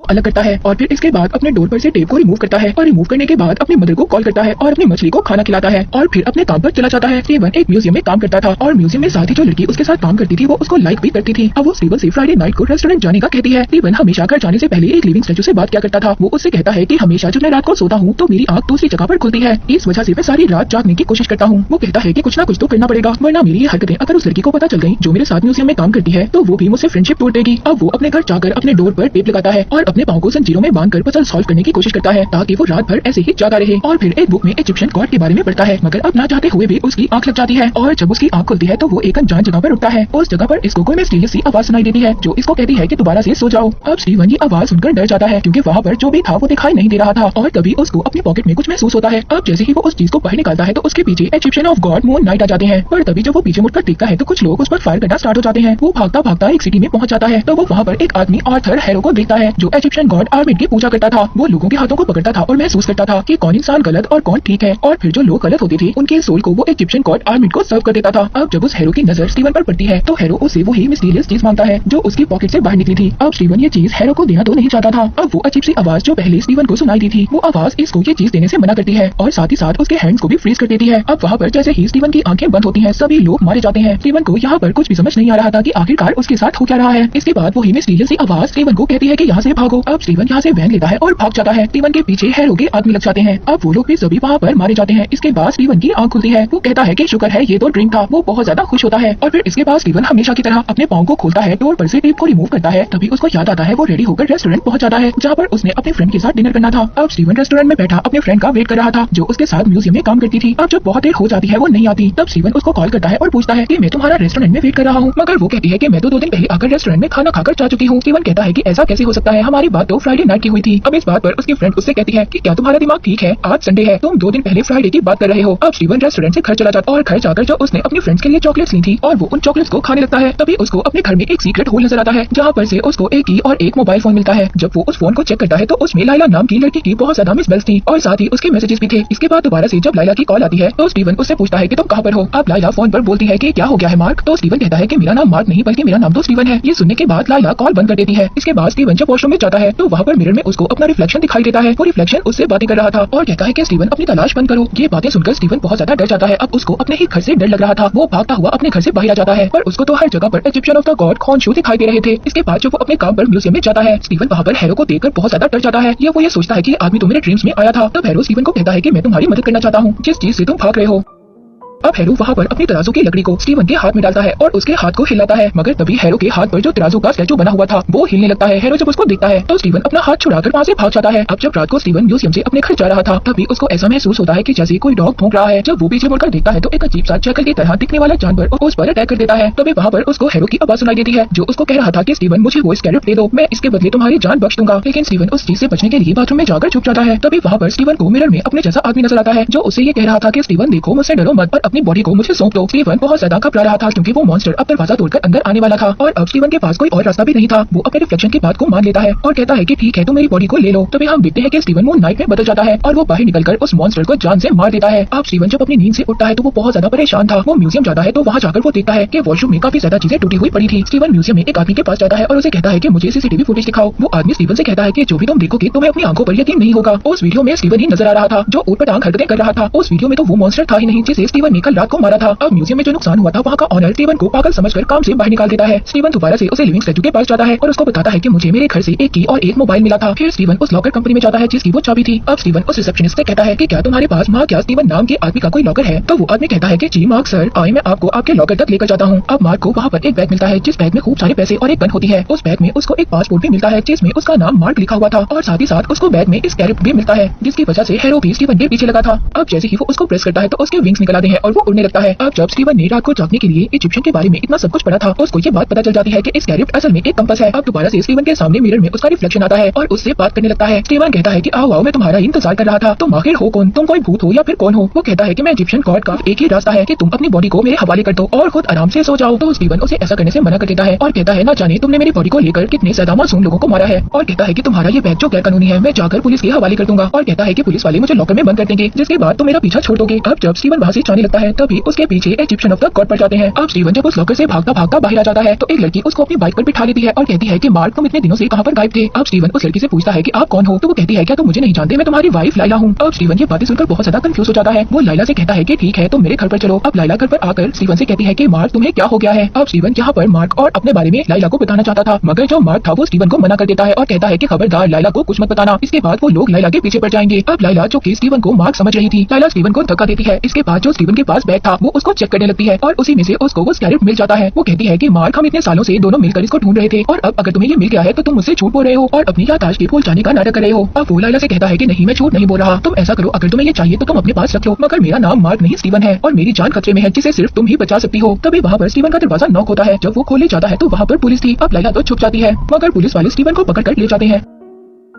अलग करता है और फिर इसके बाद अपने डोर पर से टेप को रिमूव करता है और रिमूव करने के बाद अपनी मदर को कॉल करता है और अपनी मछली को खाना खिलाता है और फिर अपने काम पर चला जाता है। स्टीवन एक म्यूजियम में काम करता था और म्यूजियम में साथ ही जो लड़की उसके साथ काम करती थी वो उसको लाइक भी करती थी। अब वो स्टीवन से फ्राइडे नाइट को रेस्टोरेंट जाने का कहती है। स्टीवन हमेशा घर जाने से पहले एक लिविंग स्टैचू से बात किया करता था। वो उससे कहता है कि हमेशा जब मैं रात को सोता हूँ तो मेरी आंख दूसरी जगह पर खुलती है, इस वजह से मैं सारी रात जागने की कोशिश करता हूँ। वो कहता है कि कुछ ना कुछ तो करना पड़ेगा वरना मेरी ये हरकतें अगर उस लड़की को पता चल गई जो मेरे साथ म्यूजियम में काम करती है तो वो भी मुझसे फ्रेंडशिप तोड़ देगी। अब वो अपने घर जाकर अपने डोर पर टेप लगाता है और अपने पाँव को जंजीरों में बांधकर पजल सॉल्व करने की कोशिश करता है ताकि वो रात भर ऐसे ही जागा रहे। और फिर एक बुक में इजिप्शियन गॉड के बारे में पढ़ता है मगर अब ना चाहते हुए भी उसकी आंख लग जाती है और जब उसकी आंख खुलती है तो वो एक अनजान जगह पर उठता है। उस जगह पर इसको कोई मिस्टीरियस सी आवाज सुनाई देती है जो इसको कहती है कि दोबारा से सो जाओ। अब स्टीवन ये आवाज सुनकर डर जाता है क्योंकि वहाँ पर जो भी था वो दिखाई नहीं दे रहा था और तभी उसको अपनी पॉकेट में कुछ महसूस होता है। अब जैसे ही वो उस चीज को बाहर निकालता है तो उसके पीछे Egyptian of god moon night आ जाते हैं। पर तभी जब वो पीछे मुड़कर देखता है तो कुछ लोग उस पर फायर करना स्टार्ट हो जाते हैं। वो भागता भागता एक सिटी में पहुंच जाता है तो वो वहाँ पर एक आदमी आर्थर हैरो को देखता है जो इजिप्शियन गॉड आर्मिड की पूजा करता था। वो लोगों के हाथों को पकड़ता था और महसूस करता था कि कौन इंसान गलत और कौन ठीक है और फिर जो लोग गलत होते थे उनके सोल को वो इजिप्शियन गॉड आर्मिड को सर्व कर देता था। अब जब उस हैरो की नजर स्टीवन पर पड़ती है तो हैरो उसे वही मिस्टीरियस चीज मांगता है जो उसकी पॉकेट से बाहर निकली थी। अब स्टीवन ये चीज हैरो को देना तो नहीं चाहता था। अब वो अजीब सी आवाज जो पहले स्टीवन को सुनाई दी थी वो आवाज इसको ये चीज देने से मना करती है और साथ ही साथ उसके हैंड्स को भी फ्रीज कर देती है। अब वहाँ पर जैसे ही स्टीवन की आंखें बंद होती हैं सभी लोग मारे जाते हैं। स्टीवन को यहाँ पर कुछ भी समझ नहीं आ रहा था कि आखिरकार उसके साथ हो क्या रहा है। इसके बाद वही मिस्टीरियस सी आवाज स्टीवन को कहती है कि यहाँ से भागो। अब स्टीवन यहाँ से वैन लेता है और भाग जाता है। स्टीवन के पीछे हैरो के आदमी लग जाते हैं। अब वो लोग भी सभी वहाँ पर मारे जाते हैं। इसके बाद स्टीवन की आंख खुलती है। वो कहता है कि शुक्र है ये तो ड्रीम था। वो बहुत ज्यादा खुश होता है और फिर इसके बाद स्टीवन हमेशा की तरह अपने पाँव को खोलता है, डोर पर से टेप को रिमूव करता है। तभी उसको याद आता है वो रेडी होकर रेस्टोरेंट पहुंच जाता है जहाँ पर उसने अपने फ्रेंड के साथ डिनर करना था। अब स्टीवन रेस्टोरेंट में बैठा अपने फ्रेंड का वेट कर रहा था जो उसके साथ म्यूजियम में काम करती थी। अब जब बहुत देर हो जाती है वो नहीं आती तब स्टीवन उसको कॉल करता है और पूछता है कि मैं तुम्हारा रेस्टोरेंट में वेट कर रहा हूँ मगर वो कहती है कि मैं तो 2 दिन पहले आकर रेस्टोरेंट में खाना खाकर जा चुकी हूँ। स्टीवन कहता है कि ऐसा कैसे हो सकता है, हमारी बात तो फ्राइडे नाइट की हुई थी। अब इस बात पर उसकी फ्रेंड उससे कहती है कि क्या तुम्हारा दिमाग ठीक है, आज संडे है, तुम 2 दिन पहले फ्राइडे की बात कर रहे हो। अब स्टीवन रेस्टोरेंट से घर चला जाता और घर जाकर जो उसने अपने फ्रेंड्स के लिए चॉकलेट्स ली थी और वो उन चॉकलेट्स को खाने लगता है। तभी उसको अपने घर में एक सीक्रेट होल नजर आता है जहाँ पर से उसको एक की और एक मोबाइल फोन मिलता है। जब वो उस फोन को चेक करता है तो उसमें लाइला नाम की लड़की की बहुत ज्यादा मिस बेल्स थी और साथ ही उसके मैसेजेस भी थे। इसके बाद दोबारा से जब लाइला की कॉल आती है तो स्टीवन उससे पूछता है कि तुम कहाँ पर हो। अब लाइला फोन पर बोलती है कि क्या हो गया है मार्क। तो स्टीवन कहता है कि मेरा नाम मार्क नहीं बल्कि मेरा नाम तो स्टीवन है। ये सुनने के बाद लाइला कॉल बंद कर देती है। इसके बाद स्टीवन जब वॉशरूम में जाता है तो वहाँ पर मिरर में उसको अपना रिफ्लेक्शन दिखाई देता है। वो रिफ्लेक्शन उससे बातें कर रहा था और कहता है कि स्टीवन अपनी तलाश बंद करो। ये बातें सुनकर स्टीवन बहुत ज्यादा डर जाता है। अब उसको अपने ही घर से डर लग रहा था। वो भागता हुआ अपने घर से बाहर आ जाता है पर उसको तो हर जगह पर इजिप्शियन ऑफ द गॉड खॉन्शू दिखाई दे रहे थे। इसके बाद जब वो अपने काम पर म्यूजियम में जाता है स्टीवन वहाँ पर हैरो को देखकर बहुत ज्यादा डर जाता है। वो ये सोचता है कि आदमी तो मेरे ड्रीम्स में आया था। तब हैरो स्टीवन को कहता है कि मैं तुम्हारी मदद करना चाहता हूँ जिस चीज से तुम भाग रहे हो। अब हैरो वहाँ पर अपनी तराजू की लकड़ी को स्टीवन के हाथ में डालता है और उसके हाथ को हिलाता है मगर तभी हैरो के हाथ पर जो तराजू का स्टैचू बना हुआ था वो हिलने लगता है। हैरो जब उसको देखता है तो स्टीवन अपना हाथ छुड़ाकर वहाँ से भाग जाता है। अब जब रात को स्टीवन म्यूजियम से अपने घर जा रहा था तभी उसको ऐसा महसूस होता है कि जैसे कोई डॉग भौंक रहा है। जब वो पीछे मुड़कर देखता है तो एक अजीब सा चक्कर की तरह दिखने वाला जानवर उस पर अटैक कर देता है। तभी वहाँ पर उसको हैरो की आवाज सुनाई देती है जो उसको कह रहा था कि स्टीवन मुझे वो स्कैरेब दे दो, मैं इसके बदले तुम्हारी जान बख्श दूंगा। लेकिन स्टीवन उस चीज से बचने के लिए बाथरूम में जाकर छुप जाता है। तभी वहाँ पर स्टीवन को मिरर में अपने जैसा आदमी नजर आता है जो उसे ये कह रहा था कि स्टीवन देखो मुझसे डरो मत और अपनी बॉडी को मुझे सौंप दो। स्टीवन बहुत ज्यादा घबरा रहा था क्योंकि वो मॉन्स्टर अब दरवाजा तोड़कर अंदर आने वाला था और अब स्टीवन के पास कोई और रास्ता भी नहीं था। वो अपने रिफ्लेक्शन की बात को मान लेता है और कहता है कि ठीक है तुम मेरी बॉडी को ले लो। तभी हम देखते हैं कि स्टीवन मून नाइट में बदल जाता है और वो बाहर निकलकर उस मॉन्स्टर को जान से मार देता है। अब स्टीवन जब अपनी नींद से उठता है तो वो बहुत ज्यादा परेशान था। वो म्यूजियम जाता है तो वहाँ जाकर वो देखता है कि वॉशरूम में काफी ज्यादा चीजें टूटी हुई पड़ी थी। स्टीवन म्यूजियम में एक आदमी के पास जाता है और उसे कहता है कि मुझे सीसीटीवी फुटेज दिखाओ। वो आदमी स्टीवन से कहता है कि जो भी तुम देखोगे तुम्हें अपनी आंखों पर यकीन नहीं होगा। उस वीडियो में स्टीवन ही नजर आ रहा था जो ऊटपटांग हरकतें कर रहा था। उस वीडियो में तो वो मॉन्स्टर था ही नहीं जिसे स्टीवन ने कल रात को मारा था। अब म्यूजियम में जो नुकसान हुआ था वहाँ का ऑनर स्टीवन को पागल समझकर काम से बाहर निकाल देता है। स्टीवन दोबारा से उसे लिविंग स्टैचू के पास जाता है और उसको बताता है कि मुझे मेरे घर से एक की और एक मोबाइल मिला था। फिर स्टीवन उस लॉकर कंपनी में जाता है जिसकी वो चाबी थी। अब स्टीवन उस रिसेप्शनिस्ट से कहता है कि क्या तुम्हारे पास मार्क या स्टीवन नाम के आदमी का कोई लॉकर है। तो वो आदमी कहता है कि जी मार्क सर, आइए मैं आपको आपके लॉकर तक लेकर जाता हूँ। अब मार्क को वहाँ पर एक बैग मिलता है जिस बैग में खूब सारे पैसे और एक गन होती है। उस बैग में उसको एक पासपोर्ट भी मिलता है जिसमें उसका नाम मार्क लिखा हुआ था और साथ ही साथ उसको बैग में स्कैरेब भी मिलता है जिसकी वजह से हैरो भी स्टीवन के पीछे लगा था। अब जैसे ही वो उसको प्रेस करता है तो उसके विंग्स निकल आते हैं और वो उड़ने लगता है। अब जब स्टीवन ने रात को जागने के लिए इजिप्शियन के बारे में इतना सब कुछ पढ़ा था उसको ये बात पता चल जाती है कि स्कैरेब असल में एक कंपास है। अब दोबारा से स्टीवन के सामने मिरर में उसका रिफ्लेक्शन आता है और उससे बात करने लगता है। स्टीवन कहता है कि आओ आओ मैं तुम्हारा इंतजार कर रहा था, तुम आखिर हो कौन, तुम कोई भूत हो या फिर कौन हो। वो कहता है कि मैं इजिप्शियन गॉड का एक ही रास्ता है कि तुम अपनी बॉडी को मेरे हवाले कर दो और खुद आराम से सो जाओ। तो स्टीवन उसे ऐसा करने से मना कर देता है और कहता है ना जाने तुमने मेरी बॉडी को लेकर कितने ज्यादा मासूम लोगों को मारा है और कहता है कि तुम्हारा ये बैग जो गैर कानूनी है मैं जाकर पुलिस के हवाले कर दूंगा और कहता है कि पुलिस वाले मुझे लॉकर में बंद कर देंगे जिसके बाद तुम मेरा पीछा छोड़ दोगे। अब जब स्टीवन वहाँ से जाने लगता जाता है तभी उसके पीछे इजिप्शियन ऑफ द गॉड पड़ जाते हैं। अब स्टीवन जब उस लॉकर से भागता भागता बाहर आ जाता है तो एक लड़की उसको अपनी बाइक पर बिठा लेती है और कहती है कि मार्क तुम इतने दिनों से कहां पर गायब थे। अब स्टीवन उस लड़की से पूछता है कि आप कौन हो, तो वो कहती है क्या तुम मुझे नहीं जानते, मैं तुम्हारी वाइफ लाइला हूँ। अब स्टीवन ये बातें सुनकर बहुत ज्यादा कंफ्यूज हो जाता है। वो लाइला से कहता है कि ठीक है तो मेरे घर पर चलो। अब लाइला घर पर आकर स्टीवन से कहती है कि मार्क तुम्हें क्या हो गया है। अब स्टीवन यहाँ पर मार्क और अपने बारे में लाइला को बताना चाहता था मगर जो मार्क था वो स्टीवन को मना कर देता है और कहता है कि खबरदार लाइला को कुछ मत बताना। इसके बाद वो लोग लाइला के पीछे पड़ जाएंगे। अब लाइला जो कि स्टीवन को मार्क समझ रही थी, लाइला स्टीवन को धक्का देती है। इसके बाद जो स्टीवन के पास बैग था वो उसको चेक करने लगती है और उसी में से उसको वो स्कैरेट मिल जाता है। वो कहती है कि मार्क हम इतने सालों से दोनों मिलकर इसको ढूंढ रहे थे और अब अगर तुम्हें ये मिल गया है तो तुम मुझसे झूठ बोल रहे हो और अपनी याददाश्त के भूल जाने का नाटक कर रहे हो। अब वो लाइला से कहता है कि नहीं मैं झूठ नहीं बोल रहा, तुम ऐसा करो अगर तुम्हें ये चाहिए तो तुम अपने पास रख लो मगर मेरा नाम मार्क नहीं स्टीवन है और मेरी जान खतरे में है जिसे सिर्फ तुम ही बचा सकती हो। तभी वहाँ पर स्टीवन का दरवाजा नॉक होता है। जब वो खोलने जाता है तो वहाँ पर पुलिस थी। अब लाइला तो छुप जाती है मगर पुलिस वाले स्टीवन को पकड़ कर ले जाते हैं।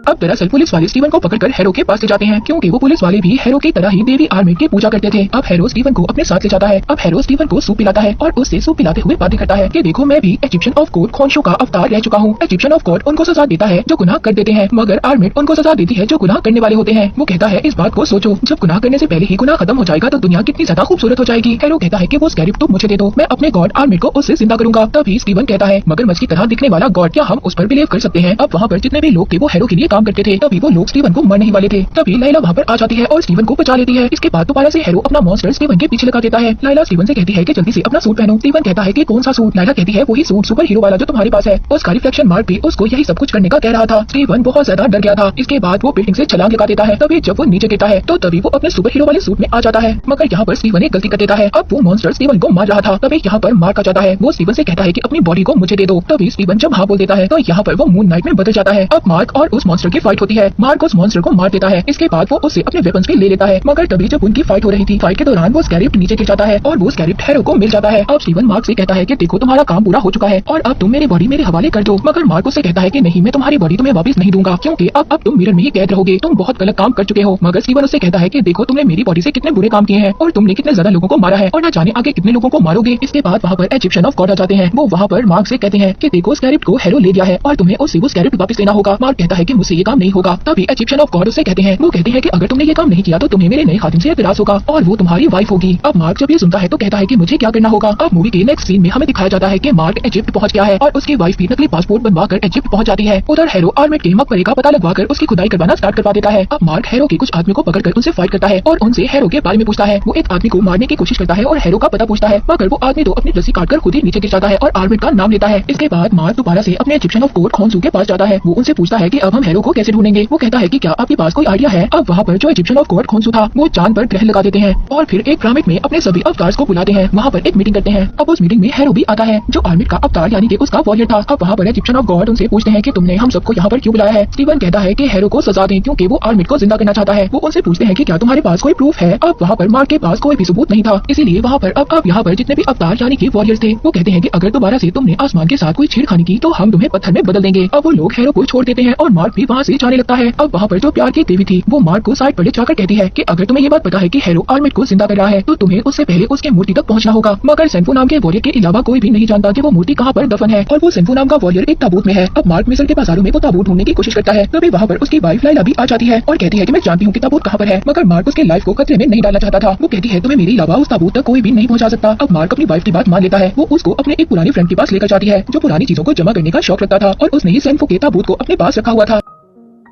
अब दरअसल पुलिस वाले स्टीवन को पकड़कर हैरो के पास ले जाते हैं क्योंकि वो पुलिस वाले भी हैरो की तरह ही देवी आर्मिड की पूजा करते थे। अब हैरो स्टीवन को अपने साथ ले जाता है। अब हैरो स्टीवन को सूप पिलाता है और उससे सूप पिलाते हुए बातें करता है कि देखो मैं भी इजिप्शियन ऑफ गॉड खोंशो का अवतार रह चुका हूँ। इजिप्शियन ऑफ गॉड उनको सजा देता है जो गुनाह कर देते हैं मगर आर्मिड उनको सजा देती है जो गुनाह करने वाले होते हैं। वो कहता है इस बात को सोचो, जब गुनाह करने से पहले ही गुनाह खत्म हो जाएगा तो दुनिया कितनी ज्यादा खूबसूरत हो जाएगी। हैरो कहता है कि वो स्कैरिप तुम मुझे दे दो, मैं अपने गॉड आर्मिड को उससे जिंदा करूंगा। तभी स्टीवन कहता है मगरमच्छ की तरह दिखने वाला गॉड, क्या हम उस पर बिलीव कर सकते हैं। अब वहाँ पर जितने भी लोग थे वो हैरो के लिए काम करते थे। तभी लोग स्टीवन को मरने ही वाले थे। तभी लाइला वहाँ पर आ जाती है और स्टीवन को बचा लेती है। इसके बाद दोबारा से हैरो अपना मॉन्स्टर स्टीवन के पीछे लगा देता है। लाइला स्टीवन से कहती है कि जल्दी से अपना सूट पहनो। स्टीवन कहता है कि कौन सा सूट। लाइला कहती है वही सूट सुपर हीरो वाला जो तुम्हारे पास है। उसका रिफ्लेक्शन मार्क भी उसको यही सब कुछ करने का कह रहा था। स्टीवन बहुत ज्यादा डर गया था। इसके बाद वो बिल्डिंग से छलांग लगा देता है। तभी जब वो नीचे गिरता है तो तभी वो अपने सुपर हीरो वाले सूट में आ जाता है मगर यहाँ पर स्टीवन एक गलती कर देता है। अब वो मॉन्स्टर स्टीवन को मार रहा था तभी यहाँ पर मार्क आ जाता है। वो स्टीवन से कहता है कि अपनी बॉडी को मुझे दे दो। तभी स्टीवन जब हाँ बोल देता है तो यहाँ पर वो मून नाइट में बदल जाता है। अब मार्क और उस मॉन्स्टर की फाइट होती है। मार्क उस मॉन्स्टर को मार देता है। इसके बाद वो उससे अपने वेपन्स भी ले लेता है मगर तभी जब उनकी फाइट हो रही थी, फाइट के दौरान वो स्कैरिप्ट नीचे गिर जाता है और वो स्कैरिप्ट हैरो को मिल जाता है। अब स्टीवन मार्क से कहता है कि देखो तुम्हारा काम पूरा हो चुका है और अब तुम मेरी बॉडी मेरे हवाले कर दो मगर मार्क उससे कहता है कि नहीं मैं तुम्हारी बॉडी तुम्हें वापस नहीं दूंगा क्योंकि अब तुम मिरर में ही कैद रहोगे, तुम बहुत गलत काम कर चुके हो। मगर स्टीवन उससे कहता है कि देखो तुमने मेरी बॉडी से कितने बुरे काम किए हैं और तुमने कितने ज्यादा लोगों को मारा है और न जाने आगे कितने लोगों को मारोगे। इसके बाद वहाँ पर इजिप्शियन ऑफ गॉड आ जाते हैं। वो वहाँ पर मार्क से कहते हैं कि देखो स्कैरिप्ट को हैरो ले गया है और तुम्हें उससे वो स्कैरिप्ट वापस लेना होगा। मार्क कहता है कि मुझसे ये काम नहीं होगा। तभी इजिप्शियन ऑफ गॉड उससे कहते हैं कि अगर तुमने ये काम नहीं किया तो तुम्हें मेरे नए खादिम से एतराज होगा और वो तुम्हारी वाइफ होगी। अब मार्क जब ये सुनता है तो कहता है कि मुझे क्या करना होगा। अब मूवी के नेक्स्ट सीन में हमें दिखाया जाता है कि मार्क इजिप्ट पहुंच गया है और उसकी वाइफ भी नकली पासपोर्ट बनवाकर इजिप्ट पहुंच जाती है। उधर हैरो आर्मिड के मकबरे का पता लगवाकर उसकी खुदाई करवाना स्टार्ट करवा देता है। अब मार्क हैरो के कुछ आदमी को पकड़कर उनसे फाइट करता है और उनसे हैरो के बारे में पूछता है। वो एक आदमी को मारने की कोशिश करता है और हैरो का पता पूछता है मगर वो आदमी तो अपनी रस्सी काटकर खुद ही नीचे गिर जाता है और आर्मिड का नाम लेता है। इसके बाद मार्क दोबारा से अपने इजिप्शियन ऑफ गॉड खोंसू के पास जाता है। वो उनसे पूछता है कि अब हम हैरो को कैसे ढूंढेंगे। वो कहता है कि क्या आपके पास कोई आइडिया है। अब वहाँ पर जो इजिप्शियन ऑफ गॉड खोंसू था वो चांद पर ग्रहण लगा देते हैं और फिर एक पिरामिड में अपने सभी अवतार्स को बुलाते हैं। वहाँ पर एक मीटिंग करते हैं। अब उस मीटिंग में हैरो भी आता है जो आर्मिड का अवतार यानी कि उसका वॉरियर था। अब वहाँ पर इजिप्शियन ऑफ गॉड उनसे पूछते हैं कि तुमने हम सबको यहाँ पर क्यों बुलाया है। स्टीवन कहता है कि हैरो को सजा दें क्योंकि वो आर्मिड को जिंदा करना चाहता है। वो उनसे पूछते हैं कि क्या तुम्हारे पास कोई प्रूफ है। अब वहाँ पर मार्क के पास कोई भी सबूत नहीं था इसीलिए वहाँ पर अब यहाँ पर जितने भी अवतार यानी कि वॉरियर्स थे वो कहते हैं कि अगर दोबारा से तुमने आसमान के साथ कोई छेड़खानी की तो हम तुम्हें पत्थर में बदल देंगे। अब वो लोग हैरो को छोड़ देते हैं और मार्क भी वहाँ से जाने लगता है। अब वहाँ पर जो प्यार की देवी थी वो मार्क को साइड पर ले जाकर कहती है कि अगर तुम्हें ये बात पता है कि हैरो आर्मिड को जिंदा कर रहा है तो तुम्हें उससे पहले उसके मूर्ति तक पहुंचना होगा। मगर सेंफू नाम के वॉरियर के अलावा कोई भी नहीं जानता कि वो मूर्ति कहाँ पर दफन है और वो सेंफू नाम का वॉरियर एक ताबूत में है। अब मार्क मिस्र के बाजारों में वो ताबूत ढूंढने की कोशिश करता है तभी वहाँ पर उसकी वाइफ लाइला भी आ जाती है और कहती है कि मैं जानती हूँ कि ताबूत कहाँ पर है मगर मार्क उसके लाइफ को खतरे में नहीं डालना चाहता था। वो कहती है तुम्हें मेरे अलावा उस ताबूत तक कोई भी नहीं पहुंचा सकता। अब मार्क अपनी वाइफ की बात मान लेता है। वो उसको अपने एक पुरानी फ्रेंड के पास लेकर जाती है जो पुरानी चीजों को जमा करने का शौक रखता था और उसने ही सेंफू के ताबूत को अपने पास रखा हुआ था।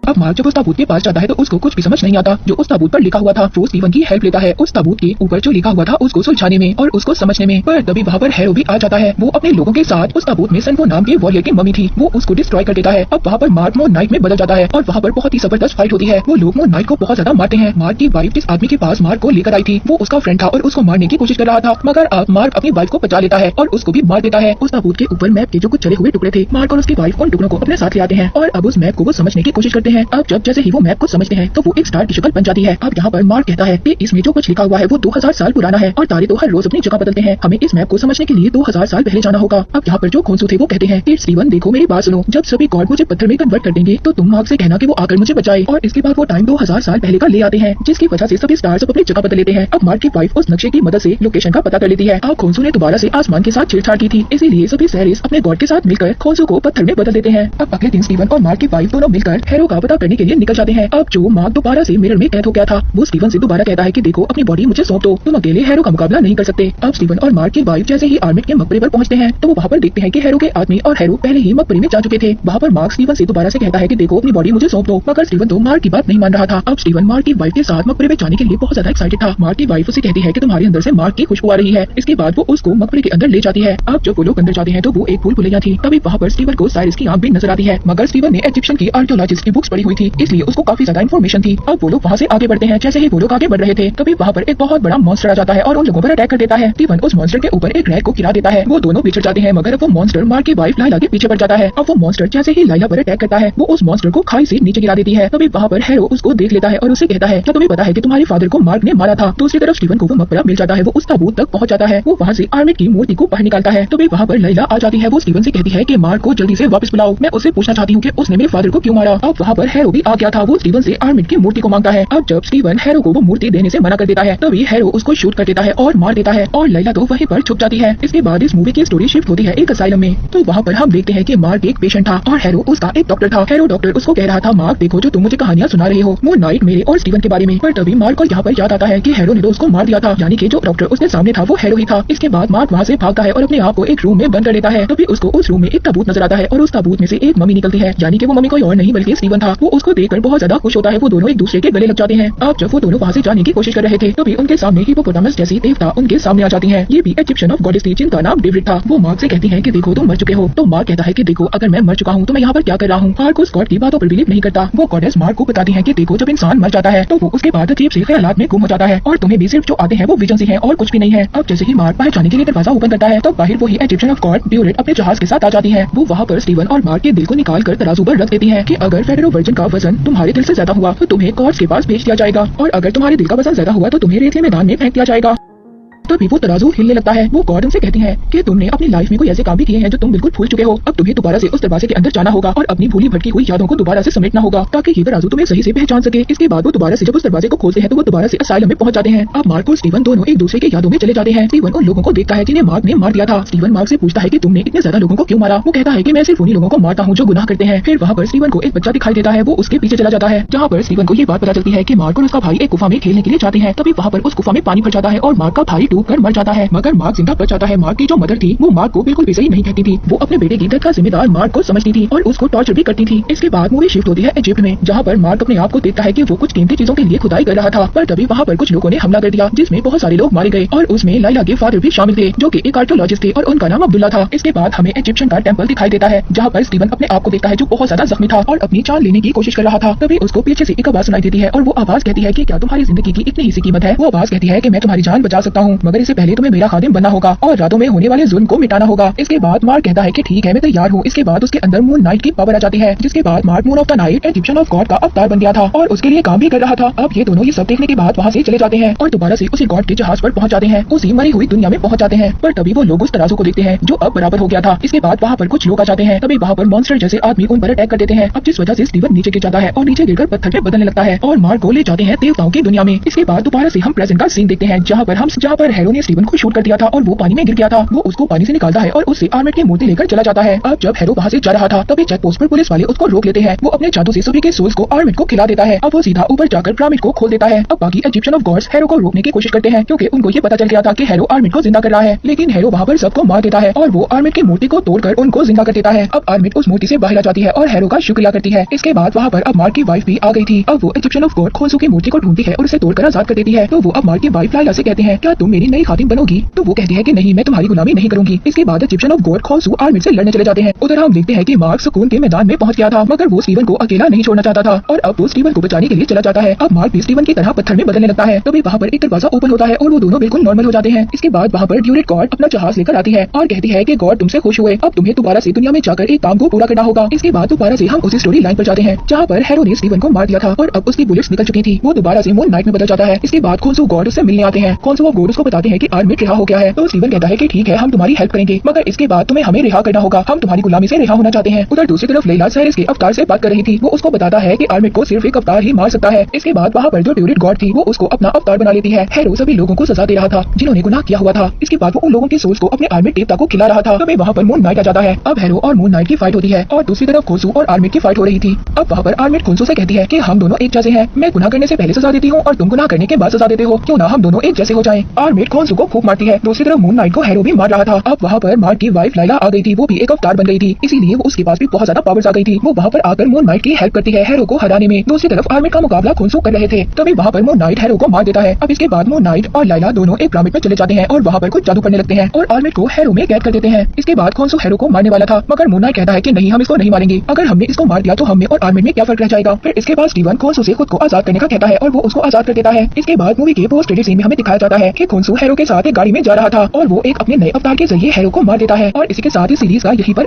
अब मार्क जब उस ताबूत के पास जाता है तो उसको कुछ भी समझ नहीं आता जो उस ताबूत पर लिखा हुआ था। वो स्टीवन की हेल्प लेता है उस ताबूत के ऊपर जो लिखा हुआ था उसको सुलझाने में और उसको समझने में। पर तभी वहाँ पर हैरो भी आ जाता है। वो अपने लोगों के साथ उस ताबूत में सेंफू नाम के वॉरियर की मम्मी थी वो उसको डिस्ट्रॉय कर देता है। अब वहाँ पर मार्क मून नाइट में बदल जाता है और वहाँ पर बहुत ही जबरदस्त फाइट होती है। वो लोग मून नाइट को बहुत ज्यादा मारते हैं। मार्क की वाइफ जिस आदमी के पास मार्क को लेकर आई थी वो उसका फ्रेंड था और उसको मारने की कोशिश कर रहा था मगर अब मार्क अपनी वाइफ को बचा लेता है और उसको भी मार देता है। उस ताबूत के ऊपर मैप के जो कुछ चले हुए टुकड़े थे मार्क और उसकी वाइफ उन टुकड़ों को अपने साथ ले आते हैं और अब उस मैप को वो समझने की कोशिश करते हैं। अब जब जैसे ही वो मैप को समझते हैं तो वो एक स्टार की शक्ल बन जाती है। अब यहाँ पर मार्क कहता है कि इसमें जो कुछ लिखा हुआ है वो 2000 साल पुराना है और तारे तो हर रोज अपनी जगह बदलते हैं। हमें इस मैप को समझने के लिए 2000 साल पहले जाना होगा। अब यहाँ पर जो खोंसू थे वो कहते हैं कि स्टीवन देखो मेरी बात सुनो, जब सभी गॉड मुझे पत्थर में कन्वर्ट कर देंगे तो तुम मार्क से कहना कि वो आकर मुझे बचाए। और इसके बाद वो टाइम 2000 साल पहले का ले आते हैं जिसकी वजह से सभी स्टार्स अपनी जगह बदल लेते हैं। अब मार्क की वाइफ उस नक्शे की मदद से लोकेशन का पता कर लेती है। अब खोंसू ने दोबारा से आसमान के साथ छेड़छाड़ की थी इसीलिए सभी सैरिस अपने गॉड के साथ मिलकर खोंसू को पत्थर में बदल देते हैं। अब अगले दिन स्टीवन और मार्क की वाइफ दोनों मिलकर हैरो का पता करने के लिए निकल जाते हैं। अब जो मार्क दोबारा से मिरर में कैद हो गया था वो स्टीवन से दोबारा कहता है कि देखो अपनी बॉडी मुझे सौंप दो, तुम अकेले हैरो का मुकाबला नहीं कर सकते। अब स्टीवन और मार्क की वाइफ जैसे ही आर्मिट के मकबरे पर पहुंचते हैं तो वो वहाँ पर देखते हैं कि हैरो के आदमी और हैरो पहले ही मकबरे में जा चुके थे। वहाँ पर मार्क स्टीवन से दोबारा से कहता है कि देखो अपनी बॉडी मुझे सौंप दो, मगर स्टीवन तो मार्क की बात नहीं मान रहा था। अब स्टीवन मार्क की वाइफ के साथ मकबरे में जाने के लिए बहुत ज्यादा एक्साइटेड था। मार्क की वाइफ उसे कहती है कि तुम्हारे अंदर से मार्क की खुशबू आ रही है। इसके बाद वो उसको मकबरे के अंदर ले जाती है। अब जब वो लोग अंदर जाते हैं तो वो एक भूल भुलैया थी। तभी वहाँ पर स्टीवन को साइरस की आंख भी नजर आती है, मगर स्टीवन ने इजिप्शियन की आर्कियोलॉजिस्ट की बुक्स पढ़ी हुई थी, इसलिए उसको काफी ज्यादा इन्फॉर्मेशन थी। अब वो लोग वहाँ से आगे बढ़ते हैं। जैसे ही वो लोग आगे बढ़ रहे थे तभी वहाँ पर एक बहुत बड़ा मॉन्स्टर आ जाता है और उन लोगों पर अटैक कर देता है। स्टीवन उस मॉन्स्टर के ऊपर एक रैक को गिरा देता है। वो दोनों बिछड़ जाते हैं, मगर अब वो मॉन्स्टर मार्क की वाइफ लाइला के पीछे पड़ जाता है। अब वो मॉन्स्टर जैसे ही लाइला पर अटैक करता है वो उस मॉन्स्टर को खाई से नीचे गिरा देती है। तभी वहाँ पर हैरो उसको देख लेता है और उसे कहता है क्या तुम्हें पता है कि तुम्हारे फादर को मार्क ने मारा था। दूसरी तरफ स्टीवन को वो मकबरा मिल जाता है। वो उस ताबूत तक पहुंच जाता है। वो वहाँ से आर्मिट की मूर्ति को बाहर निकालता है। तभी वहाँ पर लाइला आ जाती है। वो स्टीवन से कहती है कि मार्क को जल्दी से वापस बुलाओ, मैं उससे पूछना चाहती हूँ कि उसने मेरे फादर को क्यों मारा। अब वहाँ पर हैरो भी आ गया था। वो स्टीवन से आर्मिट की मूर्ति को मांगता है। अब जब स्टीवन हैरो को वो मूर्ति देने से मना कर देता है तभी हैरो उसको शूट कर देता है और मार देता है और लाइला तो वहीं पर छुप जाती है। इसके बाद इस मूवी की स्टोरी शिफ्ट होती है एक असाइलम में। तो वहाँ पर हम देखते हैं कि मार्क एक पेशेंट था और हैरो उसका एक डॉक्टर था। हैरो डॉक्टर उसको कह रहा था मार्क देखो जो तुम मुझे कहानियां सुना रहे हो वो नाइट मेरे और स्टीवन के बारे में। पर तभी मार्क को यहाँ पर याद आता है कि हैरो ने तो उसको मार दिया था, यानी कि जो डॉक्टर उसके सामने था वो हैरो ही था। इसके बाद मार्क वहाँ से भागता है और अपने आप को एक रूम में बंद कर लेता है। तभी उसको उस रूम में एक ताबूत नजर आता है और उस ताबूत में से एक मम्मी निकलती है, यानी कि वो मम्मी कोई और नहीं बल्कि स्टीवन था। वो उसको देखकर बहुत ज्यादा खुश होता है। वो दोनों एक दूसरे के गले लग जाते हैं। अब जब वो दोनों वहाँ से जाने की कोशिश कर रहे थे तभी उनके सामने हिप्पोपोटामस जैसी देवता उनके सामने आ जाती हैं। ये भी इजिप्शियन ऑफ गॉडेस थी जिनका नाम डेविड था। वो मार्क से कहती हैं कि देखो तुम मर चुके हो। तो मार्क कहता है कि देखो अगर मैं मर चुका हूँ तो मैं यहाँ पर क्या कर रहा हूँ। मार्क उस गॉड की बातों पर बिलीव नहीं करता। वो गॉडेस मार्क को बताती हैं कि देखो जब इंसान मर जाता है तो वो उसके बाद अजीब से ख्यालात में गुम हो जाता है और तुम्हें भी सिर्फ जो आते हैं वो विजन से हैं और कुछ भी नहीं है। अब जैसे ही मार्क बाहर जाने के लिए दरवाजा ओपन करता है तो बाहर वही इजिप्शियन ऑफ गॉड ड्यूरेट अपने जहाज के साथ आ जाती है। वो वहाँ पर स्टीवन और मार्क के दिल को निकाल कर तराजू पर रख देती है कि अगर फेडरो वर्जिन का वजन तुम्हारे दिल से ज्यादा हुआ तो तुम्हें गॉड्स के पास भेज दिया जाएगा और अगर तुम्हारे दिल का वजन ज्यादा हुआ तो तुम्हें रेतीले मैदान में फेंक दिया जाएगा। तभी वो तराजू हिलने लगता है। वो गॉर्डन से कहती हैं कि तुमने अपनी लाइफ में कोई ऐसे काम भी किए हैं जो तुम बिल्कुल भूल चुके हो। अब तुम्हें दोबारा से उस दरवाजे के अंदर जाना होगा और अपनी भूली भटकी हुई यादों को दोबारा से समेटना होगा ताकि ये तराजू तुम्हें सही से पहचान सके। इसके बाद वो दोबारा से जब उस दरवाजे को खोलते हैं तो वो दोबारा से असाइलम में पहुंच जाते हैं। अब मार्क और स्टीवन दोनों एक दूसरे की यादों में चले जाते हैं। स्टीवन उन लोगों को देखता है जिन्हें मार्क ने मार दिया था। स्टीवन मार्क से पूछता है कि तुमने इतने ज्यादा लोगों को क्यों मारा। वो कहता है कि मैं सिर्फ उन्हीं लोगों को मारता हूँ जो गुनाह करते हैं। फिर वहाँ पर स्टीवन को एक बच्चा दिखाई देता है। वो उसके पीछे चला जाता है जहाँ पर स्टीवन को ये बात पता चलती है कि मार्क और उसका भाई एक गुफा में खेलने के लिए जाते हैं। तभी वहाँ पर उस गुफा में पानी भर जाता है और मार्क का भाई डूब कर मर जाता है, मगर मार्क जिंदा बच जाता है। मार्क की जो मदर थी वो मार्क को बिल्कुल भी सही नहीं कहती थी। वो अपने बेटे की डेथ का जिम्मेदार मार्क को समझती थी और उसको टॉर्चर भी करती थी। इसके बाद मूवी शिफ्ट होती है इजिप्ट में जहाँ पर मार्क अपने आप को देखता है कि वो कुछ कीमती चीजों के लिए खुदाई कर रहा था। पर तभी वहाँ पर कुछ लोगों ने हमला कर दिया जिसमें बहुत सारे लोग मारे गए और उसमें लाइला के फादर भी शामिल थे जो कि एक आर्कियोलॉजिस्ट थे और उनका नाम अब्दुल्ला था। इसके बाद हमें इजिप्शियन का टेंपल दिखाई देता है जहाँ पर स्टीवन अपने आप को देखता है जो बहुत ज्यादा जख्मी था और अपनी जान लेने की कोशिश कर रहा था। तभी उसको पीछे से एक आवाज सुनाई देती है और वो आवाज कहती है कि क्या तुम्हारी जिंदगी की इतनी ही सी कीमत है। वो आवाज कहती है कि मैं तुम्हारी जान बचा सकता हूँ मगर इससे पहले तुम्हें मेरा खादिम बनना होगा और रातों में होने वाले जुल्म को मिटाना होगा। इसके बाद मार्क कहता है कि ठीक है मैं तैयार हूँ। इसके बाद उसके अंदर मून नाइट की पावर आ जाती है जिसके बाद mark moon of the night Egyptian of God का अवतार बन गया था और उसके लिए काम भी कर रहा था। अब ये दोनों ये सब देखने के बाद वहाँ से चले जाते हैं और दोबारा से उसी गॉड के जहाज पर पहुंच जाते हैं। उसी मरी हुई दुनिया में पहुंच जाते हैं। पर तभी वो लोग उस तराजू को देखते हैं जो अब बराबर हो गया था। इसके बाद वहाँ पर कुछ लोग आ जाते हैं। तभी वहाँ पर मॉन्स्टर जैसे आदमी उन पर अटैक कर देते हैं। अब जिस वजह से स्टीवन नीचे गिर जाता है और नीचे गिरकर पत्थर पे बदलने लगता है और मार्क को ले जाते हैं देवताओं की दुनिया में। इसके बाद दोबारा से हम प्रेजेंट का सीन देखते हैं जहाँ पर हैरो ने स्टीवन को शूट कर दिया था और वो पानी में गिर गया था। वो उसको पानी से निकालता है और उससे आर्मिट की मूर्ति लेकर चला जाता है। अब जब हैरो वहाँ से जा रहा था तभी चेक पोस्ट पर पुलिस वाले उसको रोक लेते हैं। वो अपने जादू से सभी के सोल्स को आर्मिट को खिला देता है। अब वो सीधा ऊपर जाकर पिरामिड को खोल देता है। अब बाकी इजिप्शियन ऑफ गॉड्स हैरो को रोकने की कोशिश करते हैं क्योंकि उनको ये पता चल गया था कि हैरो आर्मिट को जिंदा कर रहा है, लेकिन हैरो वहाँ पर सबको मार देता है और वो आर्मिट की मूर्ति को तोड़कर उनको जिंदा कर देता है। अब आर्मिट उस मूर्ति से बाहर आ जाती है और हैरो का शुक्रिया करती है। इसके बाद वहाँ पर अब मार्क की वाइफ भी आ गई थी। अब वो इजिप्शियन ऑफ गॉड खोंसू की मूर्ति को ढूंढती है और उसे तोड़कर आजाद कर देती है। तो वो अब मार्क की वाइफ लाइला से कहते हैं क्या तुम मेरी नई खातिन बनोगी। तो वो कहती है कि नहीं मैं तुम्हारी गुलामी नहीं करूंगी। इसके बाद इजिप्शियन ऑफ गॉड खोंसू आर्मिट से लड़ने चले जाते हैं। उधर हम देखते हैं कि मार्क सुकून के मैदान में पहुंच गया था मगर वो स्टीवन को अकेला नहीं छोड़ना चाहता था और अब वो स्टीवन को बचाने के लिए चला जाता है। अब मार्क भी स्टीवन की तरह पत्थर में बदलने लगता है। तभी वहाँ पर एक दरवाजा ओपन होता है और वो दोनों बिल्कुल नॉर्मल हो जाते हैं। इसके बाद वहाँ पर ड्यूरेट गॉड अपना जहाज लेकर आती है और कहती है कि गॉड तुमसे खुश हुए, अब तुम्हें दोबारा से दुनिया में जाकर एक काम को पूरा करना होगा। इसके बाद दोबारा से हम उसी स्टोरी लाइन पर जाते हैं जहाँ पर हैरो ने स्टीवन को मार दिया था और अब उसकी बुलेट्स निकल चुकी थी। वो दोबारा से मून नाइट में बदल जाता है। इसके बाद खोंसू गॉड उससे मिलने आते हैं। खोंसू गॉड उसको बताते हैं कि आर्मिट रिहा हो गया है। तो स्टीवन कहता है कि ठीक है, हम तुम्हारी हेल्प करेंगे, मगर इसके बाद तुम्हें हमें रिहा करना होगा, हम तुम्हारी गुलामी से रिहा होना चाहते हैं। उधर दूसरी तरफ लैला साइरस के अवतार से बात कर रही थी। वो उसको बताता है कि आर्मिट को सिर्फ एक अवतार ही मार सकता है। इसके बाद वहाँ पर जो ट्यूरिट गॉड थी वो उसको अपना अवतार बना लेती है। हैरो सभी लोगों को सजा दे रहा था जिन्होंने गुनाह किया हुआ था। इसके बाद वो उन लोगों की सोल्स को अपने आर्मिट देवता को खिला रहा था। तभी वहाँ पर मून नाइट आ जाता है। अब हैरो और मून नाइट की फाइट होती है और दूसरी तरफ खोसू और आर्मिट की फाइट हो रही थी। अब वहाँ पर आर्मिट खोसू से कहती है कि हम दोनों एक जैसे हैं, मैं गुनाह करने से पहले सजा देती हूँ और तुम गुनाह करने के बाद सजा देते हो, क्यों ना हम दोनों एक जैसे हो जाएं। आर्मिट खोसू को फूंक मारती है। दूसरी तरफ मून नाइट को हैरो भी मार रहा था। अब वहाँ पर मार्क की वाइफ लाइला आ गई थी। वो भी एक अवतार बन गई थी, इसीलिए वो उसके पास भी बहुत ज्यादा पावर्स आ गई थी। वो वहाँ पर आकर मून नाइट की हेल्प करती है हैरो को हराने में। दूसरी तरफ आर्मिट का मुकाबला खोसू कर रहे थे। तभी वहाँ पर मून नाइट हैरो को मार देता है। अब इसके बाद मून नाइट और लाइला दोनों एक पिरामिड में चले जाते हैं और वहाँ पर कुछ जादू करने लगते हैं और आर्मिट को हैरो में कैद कर देते हैं। इसके बाद खोसू हैरो को मारने वाला था, मगर मून नाइट कहता है कि नहीं, हम इसको नहीं मारेंगे। अगर हमने इसको मार दिया तो हमें और आर्मिट में क्या फर्क रह जाएगा। फिर इसके बाद स्टीवन खोसू से खुद को आजाद करने का कहता है और वो उसको आजाद कर देता है। इसके बाद मूवी के पोस्ट क्रेडिट सीन में हमें दिखाया जाता है कि खोसू हैरो के साथ एक गाड़ी में जा रहा था और वो एक अपने नए अवतार के जरिए हैरो को मार देता है। और इसी के साथ ही सीरीज का यहीं पर